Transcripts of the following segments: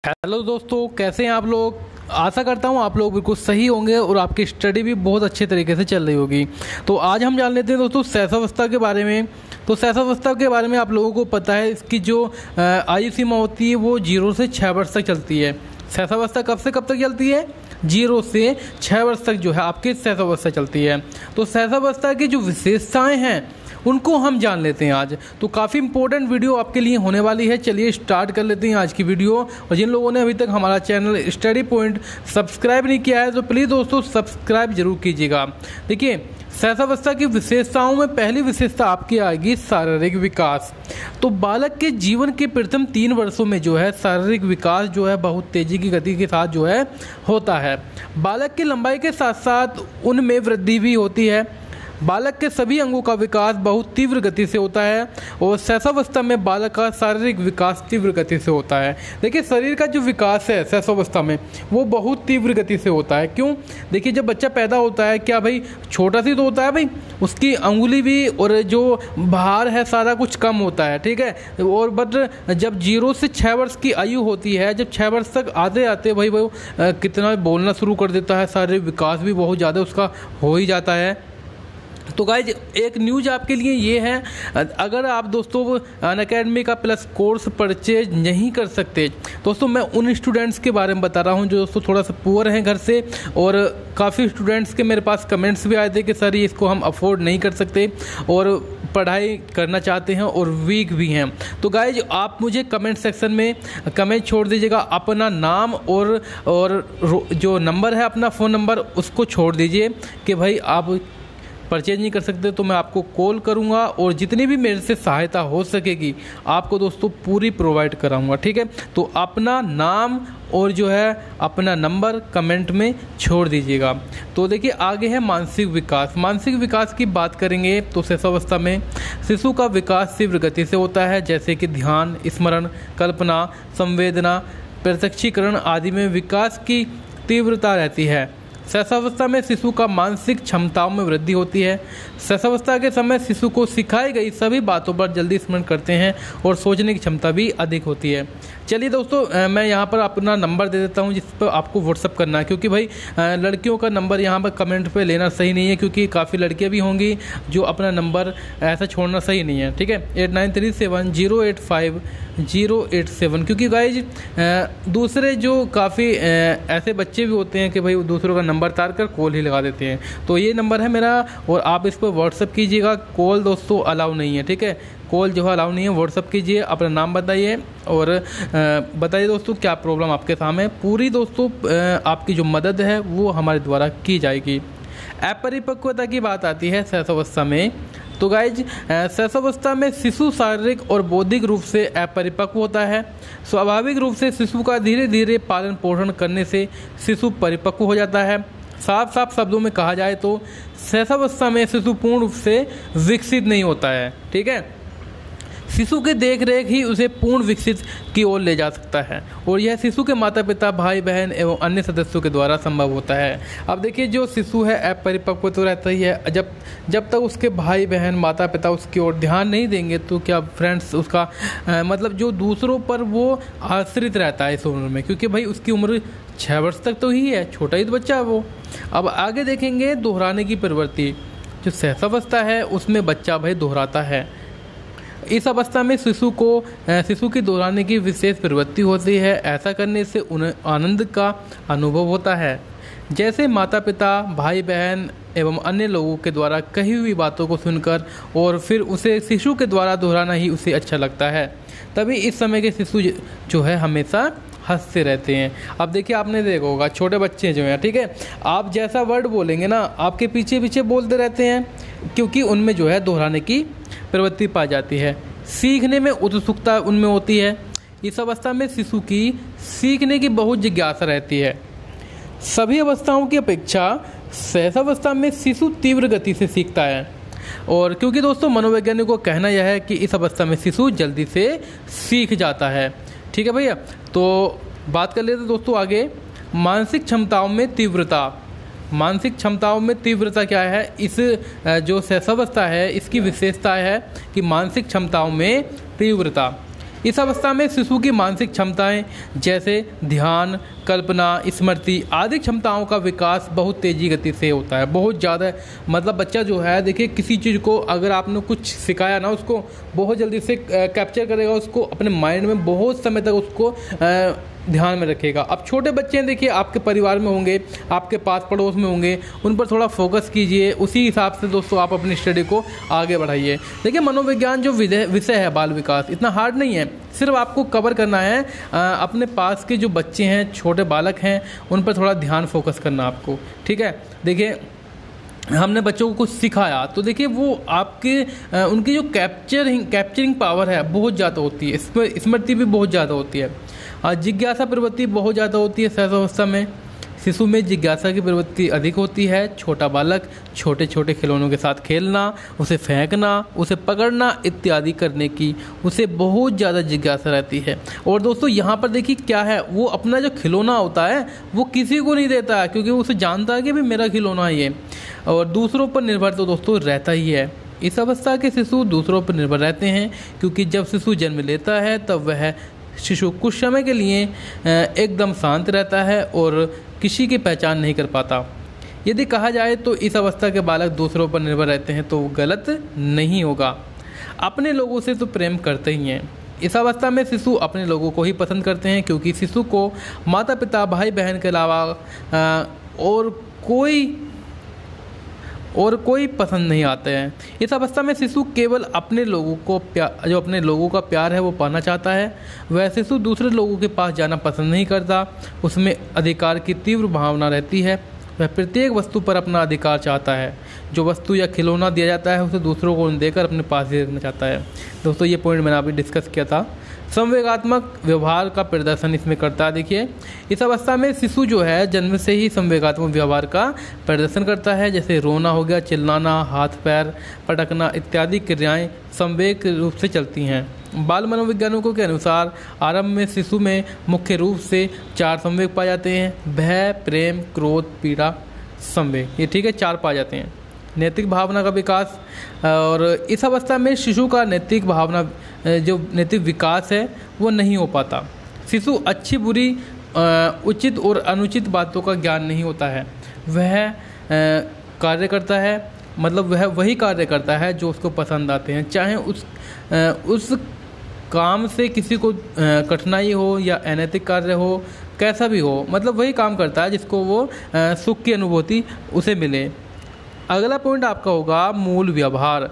Hello दोस्तों, कैसे हैं आप लोग। आशा करता हूं आप लोग बिल्कुल सही होंगे और आपकी स्टडी भी बहुत अच्छे तरीके से चल रही होगी। तो आज हम जान लेते हैं दोस्तों शैशवावस्था के बारे में। तो शैशवावस्था के बारे में आप लोगों को पता है, इसकी जो आयु सीमा होती है वो 0 से 6 वर्ष तक चलती है। शैशवावस्था कब से कब तक चलती है? 0 से 6 वर्ष तक जो है आपकी शैशवावस्था चलती है। तो शैशवावस्था की जो विशेषताएँ हैं उनको हम जान लेते हैं आज। तो काफ़ी इंपॉर्टेंट वीडियो आपके लिए होने वाली है। चलिए स्टार्ट कर लेते हैं आज की वीडियो। और जिन लोगों ने अभी तक हमारा चैनल स्टडी पॉइंट सब्सक्राइब नहीं किया है तो प्लीज़ दोस्तों सब्सक्राइब जरूर कीजिएगा। देखिए, शैशवावस्था की विशेषताओं में पहली विशेषता आपकी आएगी शारीरिक विकास। तो बालक के जीवन के प्रथम 3 वर्षों में जो है शारीरिक विकास जो है बहुत तेज़ी की गति के साथ जो है होता है। बालक की लंबाई के साथ साथ उनमें वृद्धि भी होती है। बालक के सभी अंगों का विकास बहुत तीव्र गति से होता है और शैशवावस्था में बालक का शारीरिक विकास तीव्र गति से होता है। देखिए, शरीर का जो विकास है शैशवावस्था में वो बहुत तीव्र गति से होता है। क्यों? देखिए, जब बच्चा पैदा होता है, क्या भाई छोटा सी तो होता है भाई, उसकी अंगुली भी और जो भार है सारा कुछ कम होता है, ठीक है। और बट जब 0 से 6 वर्ष की आयु होती है, जब 6 वर्ष तक आते आते भाई वो कितना बोलना शुरू कर देता है, शारीरिक विकास भी बहुत ज़्यादा उसका हो ही जाता है। तो गाइज एक न्यूज आपके लिए ये है, अगर आप दोस्तों अनअकैडमी का प्लस कोर्स परचेज नहीं कर सकते, दोस्तों मैं उन स्टूडेंट्स के बारे में बता रहा हूँ जो दोस्तों थोड़ा सा पुअर हैं घर से। और काफ़ी स्टूडेंट्स के मेरे पास कमेंट्स भी आए थे कि सर इसको हम अफोर्ड नहीं कर सकते और पढ़ाई करना चाहते हैं और वीक भी हैं। तो गाइज आप मुझे कमेंट सेक्शन में कमेंट छोड़ दीजिएगा, अपना नाम और जो नंबर है अपना फ़ोन नंबर उसको छोड़ दीजिए कि भाई आप परचेज नहीं कर सकते, तो मैं आपको कॉल करूंगा और जितनी भी मेरे से सहायता हो सकेगी आपको दोस्तों पूरी प्रोवाइड कराऊंगा, ठीक है। तो अपना नाम और जो है अपना नंबर कमेंट में छोड़ दीजिएगा। तो देखिए आगे है मानसिक विकास। मानसिक विकास की बात करेंगे तो शैशवावस्था में शिशु का विकास तीव्र गति से होता है, जैसे कि ध्यान, स्मरण, कल्पना, संवेदना, प्रत्यक्षीकरण आदि में विकास की तीव्रता रहती है। शैशवावस्था में शिशु का मानसिक क्षमताओं में वृद्धि होती है। शैशवावस्था के समय शिशु को सिखाई गई सभी बातों पर जल्दी स्मरण करते हैं और सोचने की क्षमता भी अधिक होती है। चलिए दोस्तों, मैं यहाँ पर अपना नंबर दे देता हूँ जिस पर आपको व्हाट्सअप करना है, क्योंकि भाई लड़कियों का नंबर यहाँ पर कमेंट पे लेना सही नहीं है, क्योंकि काफ़ी लड़कियाँ भी होंगी जो अपना नंबर ऐसा छोड़ना सही नहीं है, ठीक है। 8937085087, क्योंकि गाइज दूसरे जो काफ़ी ऐसे बच्चे भी होते हैं कि भाई दूसरों का नंबर तार कर कॉल ही लगा देते हैं। तो ये नंबर है मेरा और आप इस पर व्हाट्सअप कीजिएगा। कॉल दोस्तों अलाउ नहीं है, ठीक है। कॉल जो है अलाउ नहीं है। व्हाट्सअप कीजिए, अपना नाम बताइए और बताइए दोस्तों क्या प्रॉब्लम आपके सामने। पूरी दोस्तों आपकी जो मदद है वो हमारे द्वारा की जाएगी। अपरिपक्वता की बात आती है शैशवावस्था में। तो गाइज शैशवावस्था में शिशु शारीरिक और बौद्धिक रूप से अपरिपक्व होता है। स्वाभाविक रूप से शिशु का धीरे धीरे पालन पोषण करने से शिशु परिपक्व हो जाता है। साफ साफ शब्दों में कहा जाए तो शैशवावस्था में शिशु पूर्ण रूप से विकसित नहीं होता है, ठीक है। शिशु के देख रेख ही उसे पूर्ण विकसित की ओर ले जा सकता है और यह शिशु के माता पिता, भाई बहन एवं अन्य सदस्यों के द्वारा संभव होता है। अब देखिए, जो शिशु है अपरिपक्व तो रहता ही है। जब तक उसके भाई बहन, माता पिता उसकी ओर ध्यान नहीं देंगे तो क्या फ्रेंड्स उसका मतलब जो दूसरों पर वो आश्रित रहता है इस उम्र में, क्योंकि भाई उसकी उम्र 6 वर्ष तक तो ही है, छोटा ही तो बच्चा है वो। अब आगे देखेंगे दोहराने की प्रवृत्ति। जो शैशवावस्था है उसमें बच्चा भाई दोहराता है। इस अवस्था में शिशु की दोहराने की विशेष प्रवृत्ति होती है। ऐसा करने से उन्हें आनंद का अनुभव होता है, जैसे माता पिता, भाई बहन एवं अन्य लोगों के द्वारा कही हुई बातों को सुनकर और फिर उसे शिशु के द्वारा दोहराना ही उसे अच्छा लगता है। तभी इस समय के शिशु जो है हमेशा हंसते रहते हैं। अब देखिए, आपने देखा होगा छोटे बच्चे जो हैं, ठीक है, आप जैसा वर्ड बोलेंगे ना आपके पीछे पीछे बोलते रहते हैं, क्योंकि उनमें जो है दोहराने की प्रवृत्ति पाई जाती है। सीखने में उत्सुकता उनमें होती है। इस अवस्था में शिशु की सीखने की बहुत जिज्ञासा रहती है। सभी अवस्थाओं की अपेक्षा शैशवावस्था में शिशु तीव्र गति से सीखता है। और क्योंकि दोस्तों मनोवैज्ञानिकों का कहना यह है कि इस अवस्था में शिशु जल्दी से सीख जाता है, ठीक है भैया। तो बात कर लेते दोस्तों आगे मानसिक क्षमताओं में तीव्रता। मानसिक क्षमताओं में तीव्रता क्या है? इस जो शैशवावस्था है इसकी विशेषता है कि मानसिक क्षमताओं में तीव्रता। इस अवस्था में शिशु की मानसिक क्षमताएं जैसे ध्यान, कल्पना, स्मृति आदि क्षमताओं का विकास बहुत तेज़ी गति से होता है, बहुत ज़्यादा। मतलब बच्चा जो है देखिए किसी चीज़ को अगर आपने कुछ सिखाया ना, उसको बहुत जल्दी से कैप्चर करेगा, उसको अपने माइंड में बहुत समय तक उसको ध्यान में रखेगा। अब छोटे बच्चे हैं देखिए, आपके परिवार में होंगे, आपके पास पड़ोस में होंगे, उन पर थोड़ा फोकस कीजिए, उसी हिसाब से दोस्तों आप अपनी स्टडी को आगे बढ़ाइए। देखिए मनोविज्ञान जो विषय है बाल विकास, इतना हार्ड नहीं है, सिर्फ आपको कवर करना है। अपने पास के जो बच्चे हैं, छोटे बालक हैं, उन पर थोड़ा ध्यान फोकस करना आपको, ठीक है। देखिए हमने बच्चों को कुछ सिखाया तो देखिए वो आपके उनकी जो कैप्चरिंग पावर है बहुत ज़्यादा होती है, स्मृति भी बहुत ज़्यादा होती है। जिज्ञासा प्रवृत्ति बहुत ज़्यादा होती है शैशवावस्था में। शिशु में जिज्ञासा की प्रवृत्ति अधिक होती है। छोटा बालक छोटे छोटे खिलौनों के साथ खेलना, उसे फेंकना, उसे पकड़ना इत्यादि करने की उसे बहुत ज़्यादा जिज्ञासा रहती है। और दोस्तों यहाँ पर देखिए क्या है, वो अपना जो खिलौना होता है वो किसी को नहीं देता है, क्योंकि उसे जानता है कि भाई मेरा खिलौना है ये, और दूसरों पर निर्भर तो दोस्तों रहता ही है। इस अवस्था के शिशु दूसरों पर निर्भर रहते हैं, क्योंकि जब शिशु जन्म लेता है तब वह शिशु कुछ समय के लिए एकदम शांत रहता है और किसी की पहचान नहीं कर पाता। यदि कहा जाए तो इस अवस्था के बालक दूसरों पर निर्भर रहते हैं तो गलत नहीं होगा। अपने लोगों से तो प्रेम करते ही हैं। इस अवस्था में शिशु अपने लोगों को ही पसंद करते हैं, क्योंकि शिशु को माता पिता, भाई बहन के अलावा और कोई पसंद नहीं आते हैं। इस अवस्था में शिशु केवल अपने लोगों को जो अपने लोगों का प्यार है वो पाना चाहता है। वह शिशु दूसरे लोगों के पास जाना पसंद नहीं करता। उसमें अधिकार की तीव्र भावना रहती है। वह प्रत्येक वस्तु पर अपना अधिकार चाहता है। जो वस्तु या खिलौना दिया जाता है उसे दूसरों को देकर अपने पास ही रखना चाहता है। दोस्तों ये पॉइंट मैंने अभी डिस्कस किया था। संवेगात्मक व्यवहार का प्रदर्शन इसमें करता है। देखिए इस अवस्था में शिशु जो है जन्म से ही संवेगात्मक व्यवहार का प्रदर्शन करता है, जैसे रोना हो गया, चिल्लाना, हाथ पैर पटकना इत्यादि क्रियाएं संवेग रूप से चलती हैं। बाल मनोवैज्ञानिकों के अनुसार आरंभ में शिशु में मुख्य रूप से 4 संवेग पाए जाते हैं: भय, प्रेम, क्रोध, पीड़ा, संवेग। ये ठीक है, 4 पाए जाते हैं। नैतिक भावना का विकास, और इस अवस्था में शिशु का नैतिक विकास है वो नहीं हो पाता। शिशु अच्छी बुरी, उचित और अनुचित बातों का ज्ञान नहीं होता है। वह कार्य करता है, मतलब वह वही कार्य करता है जो उसको पसंद आते हैं, चाहे उस काम से किसी को कठिनाई हो या अनैतिक कार्य हो, कैसा भी हो, मतलब वही काम करता है जिसको वो सुख की अनुभूति उसे मिले। अगला पॉइंट आपका होगा मूल व्यवहार।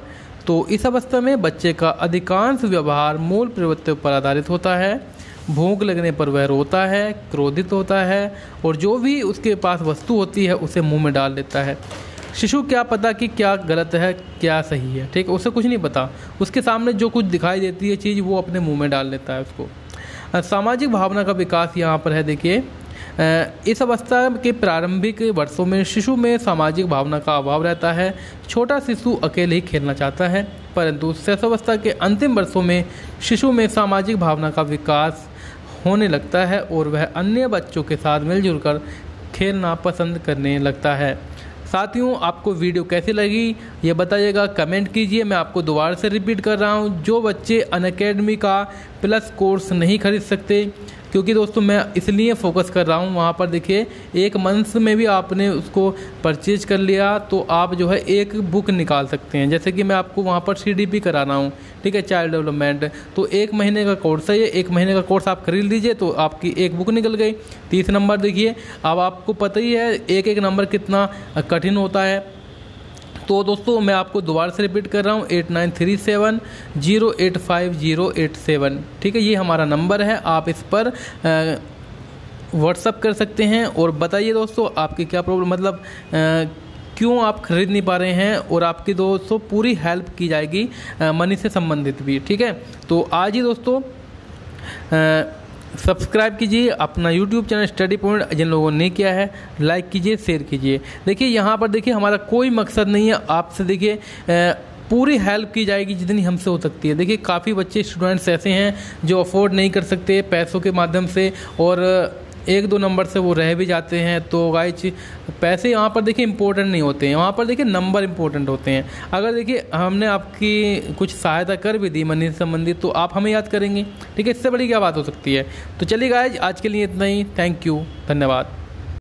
तो इस अवस्था में बच्चे का अधिकांश व्यवहार मूल प्रवृत्तियों पर आधारित होता है। भूख लगने पर वह रोता है, क्रोधित होता है, और जो भी उसके पास वस्तु होती है उसे मुंह में डाल देता है। शिशु क्या पता कि क्या गलत है क्या सही है, ठीक है, उसे कुछ नहीं पता। उसके सामने जो कुछ दिखाई देती है चीज़ वो अपने मुंह में डाल देता है उसको। सामाजिक भावना का विकास यहाँ पर है। देखिए इस अवस्था के प्रारंभिक वर्षों में शिशु में सामाजिक भावना का अभाव रहता है। छोटा शिशु अकेले ही खेलना चाहता है, परंतु शैशवावस्था के अंतिम वर्षों में शिशु में सामाजिक भावना का विकास होने लगता है और वह अन्य बच्चों के साथ मिलजुल कर खेलना पसंद करने लगता है। साथियों आपको वीडियो कैसी लगी ये बताइएगा, कमेंट कीजिए। मैं आपको दोबारा से रिपीट कर रहा हूँ, जो बच्चे अनअकैडमी का प्लस कोर्स नहीं खरीद सकते, क्योंकि दोस्तों मैं इसलिए फ़ोकस कर रहा हूँ, वहाँ पर देखिए 1 मंथ में भी आपने उसको परचेज कर लिया तो आप जो है 1 बुक निकाल सकते हैं। जैसे कि मैं आपको वहाँ पर CDP करा रहा हूँ, ठीक है, चाइल्ड डेवलपमेंट, तो 1 महीने का कोर्स है ये। 1 महीने का कोर्स आप खरीद लीजिए तो आपकी 1 बुक निकल गई। 30 नंबर देखिए, अब आपको पता ही है एक एक नंबर कितना कठिन होता है। तो दोस्तों मैं आपको दोबारा से रिपीट कर रहा हूँ, 8937085087, ठीक है, ये हमारा नंबर है। आप इस पर व्हाट्सअप कर सकते हैं और बताइए दोस्तों आपकी क्या प्रॉब्लम, मतलब क्यों आप खरीद नहीं पा रहे हैं, और आपकी दोस्तों पूरी हेल्प की जाएगी मनी से संबंधित भी, ठीक है। तो आज ही दोस्तों सब्सक्राइब कीजिए अपना YouTube चैनल स्टडी पॉइंट, जिन लोगों ने नहीं किया है लाइक कीजिए, शेयर कीजिए। देखिए यहाँ पर देखिए हमारा कोई मकसद नहीं है, आपसे देखिए पूरी हेल्प की जाएगी जितनी हमसे हो सकती है। देखिए काफ़ी बच्चे स्टूडेंट्स ऐसे हैं जो अफोर्ड नहीं कर सकते पैसों के माध्यम से, और एक दो नंबर से वो रह भी जाते हैं। तो गाइज पैसे यहाँ पर देखिए इंपॉर्टेंट नहीं होते हैं, वहाँ पर देखिए नंबर इंपॉर्टेंट होते हैं। अगर देखिए हमने आपकी कुछ सहायता कर भी दी मनी से संबंधित तो आप हमें याद करेंगे, ठीक है। इससे बड़ी क्या बात हो सकती है। तो चलिए गाइज आज के लिए इतना ही। थैंक यू, धन्यवाद।